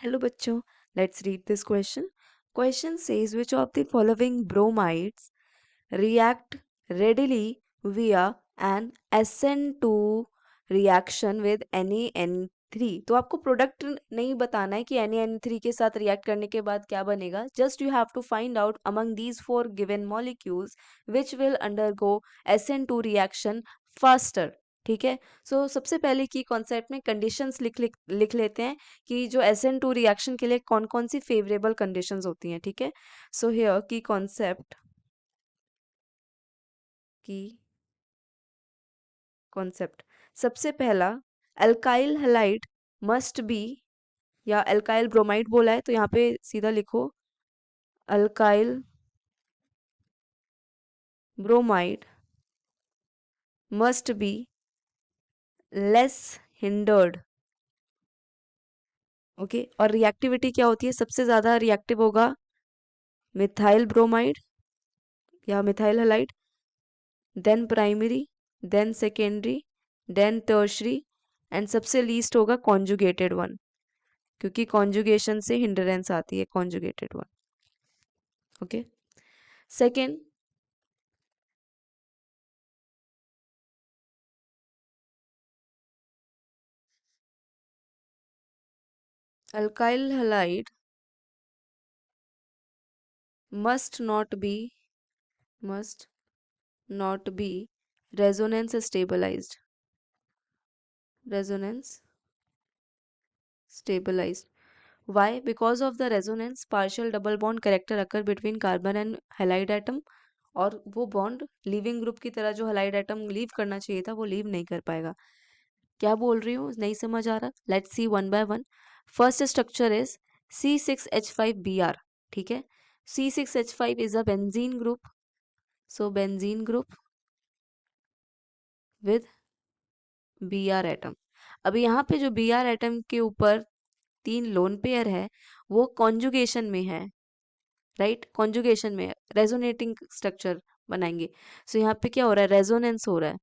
Hello बच्चों, let's read this question. Question says which of the following bromides react readily via an SN2 reaction with NaN3। तो आपको product नहीं बताना है कि NaN3 के साथ रिएक्ट करने के बाद क्या बनेगा, just you have to find out among these four given molecules which will undergo SN2 reaction faster. ठीक है। सबसे पहले की कॉन्सेप्ट में कंडीशंस लिख लेते हैं कि जो SN2 रिएक्शन के लिए कौन कौन सी फेवरेबल कंडीशंस होती हैं। ठीक है। हियर की कॉन्सेप्ट की कॉन्सेप्ट सबसे पहला, अल्काइल हैलाइड मस्ट बी, या अल्काइल ब्रोमाइड बोला है तो यहाँ पे सीधा लिखो alkyl bromide must be less hindered. Okay, और रिएक्टिविटी क्या होती है, सबसे ज्यादा रिएक्टिव होगा मिथाइल ब्रोमाइड या methyl halide, then primary, then secondary, then tertiary, and सबसे लीस्ट होगा कॉन्जुगेटेड वन, क्योंकि कॉन्जुगेशन से हिंड्रेंस आती है conjugated one. Okay, second, alkyl halide must not be must not be resonance stabilized, resonance stabilized. Why? Because of the resonance partial double bond character occur between carbon and halide atom, और वो bond leaving group की तरह जो halide atom leave करना चाहिए था वो leave नहीं कर पाएगा। क्या बोल रही हूँ, नहीं समझ आ रहा? Let's see one by one. First structure is C6H5Br। ठीक है, C6H5 is a benzene group, so benzene group with Br atom. अब यहाँ पे जो Br एटम के ऊपर 3 लोन पेयर है वो कॉन्जुगेशन में है, राइट, कॉन्जुगेशन में रेजोनेटिंग स्ट्रक्चर बनाएंगे। यहाँ पे क्या हो रहा है, रेजोनेंस हो रहा है,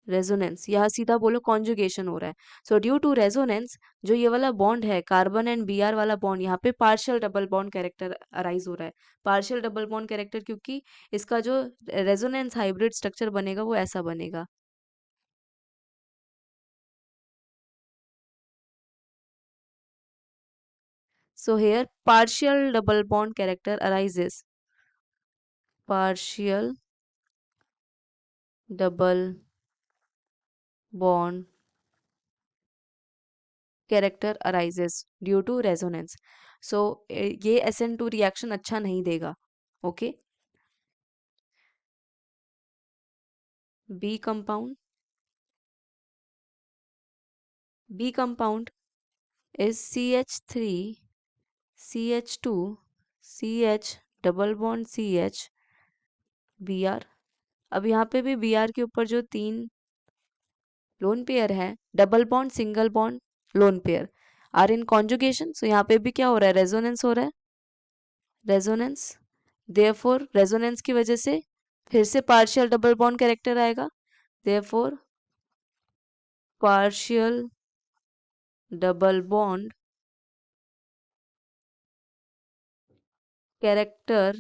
रेजोनेंस, यहाँ सीधा बोलो कॉन्जुगेशन हो रहा है। ड्यू टू रेजोनेंस जो ये वाला बॉन्ड है कार्बन एंड Br वाला बॉन्ड, यहाँ पे partial double bond character arise हो रहा है। पार्शियल डबल बॉन्ड कैरेक्टर क्योंकि इसका जो रेजोनेंस हाइब्रिड स्ट्रक्चर बनेगा वो ऐसा बनेगा। Here partial double bond character arises, partial double bond character arises due to resonance। ये SN2 रिएक्शन अच्छा नहीं देगा। Okay, B compound, B compound is CH3 CH2 CH double bond CH Br। अब यहाँ पे भी Br के ऊपर जो 3 लोन पेयर है, double bond single bond lone pair are in conjugation. यहाँ पे भी क्या हो रहा है, रेजोनेंस हो रहा है, रेजोनेंस। देयरफॉर रेजोनेंस की वजह से फिर से पार्शियल डबल बॉन्ड कैरेक्टर आएगा, therefore partial double bond character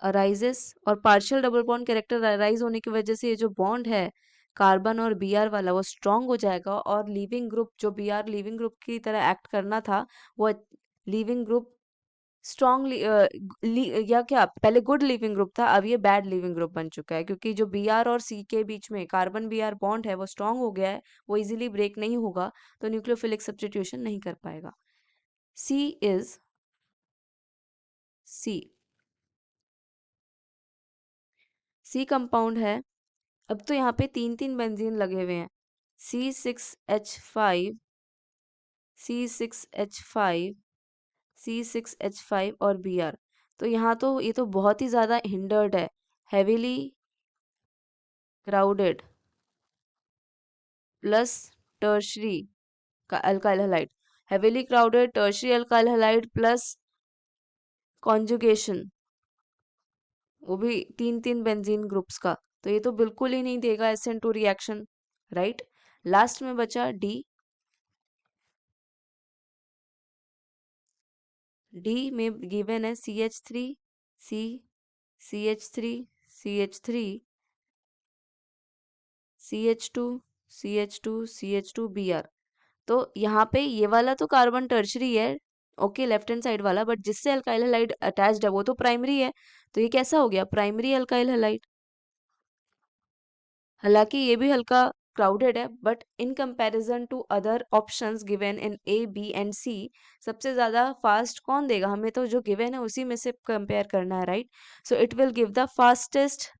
arises, और partial double bond character arise होने की वजह से ये जो बॉन्ड है कार्बन और Br वाला वो स्ट्रांग हो जाएगा, और लिविंग ग्रुप जो Br लिविंग ग्रुप की तरह एक्ट करना था वो लिविंग ग्रुप स्ट्रॉन्गली या क्या पहले गुड लिविंग ग्रुप था, अब ये बैड लिविंग ग्रुप बन चुका है, क्योंकि जो Br और C के बीच में कार्बन Br बॉन्ड है वो स्ट्रांग हो गया है, वो इजीली ब्रेक नहीं होगा, तो न्यूक्लियोफिलिक सब्स्टिट्यूशन नहीं कर पाएगा। सी इज सी सी कंपाउंड है। अब तो यहाँ पे 3 बेंजीन लगे हुए हैं, C6H5 C6H5 C6H5 और Br। तो यहाँ तो ये तो बहुत ही ज़्यादा हिंडर्ड है, हेविली क्राउडेड प्लस टर्शरी का alkyl halide, heavily crowded tertiary alkyl halide plus conjugation, वो भी 3 बेंजीन ग्रुप्स का, तो ये तो बिल्कुल ही नहीं देगा SN2 रिएक्शन, राइट। लास्ट में बचा डी, डी में गिवन है CH3 C CH3 CH3 CH2 CH2 CH2 Br। तो यहाँ पे ये वाला तो कार्बन टर्शरी है, ओके, लेफ्ट हैंड साइड वाला, बट जिससे अल्काइल हैलाइड अटैच्ड है वो तो प्राइमरी है। तो ये कैसा हो गया, प्राइमरी अल्काइल हैलाइड। हालांकि ये भी हल्का क्राउडेड है, but in comparison to other options given in A B and C, सबसे ज्यादा फास्ट कौन देगा, हमें तो जो गिवन है उसी में से कंपेयर करना है, right. So it will give the fastest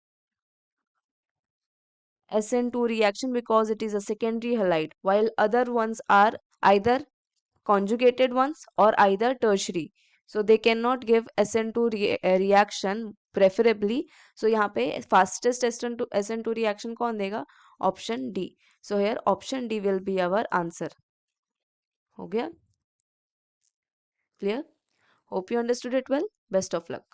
SN2 reaction because it is a secondary halide, while other ones are either conjugated ones or either tertiary. So they cannot give SN2 reaction preferably. So यहाँ पे fastest SN2 reaction कौन देगा, option D. So here option D will be our answer. हो गया, clear? Hope you understood it well. Best of luck.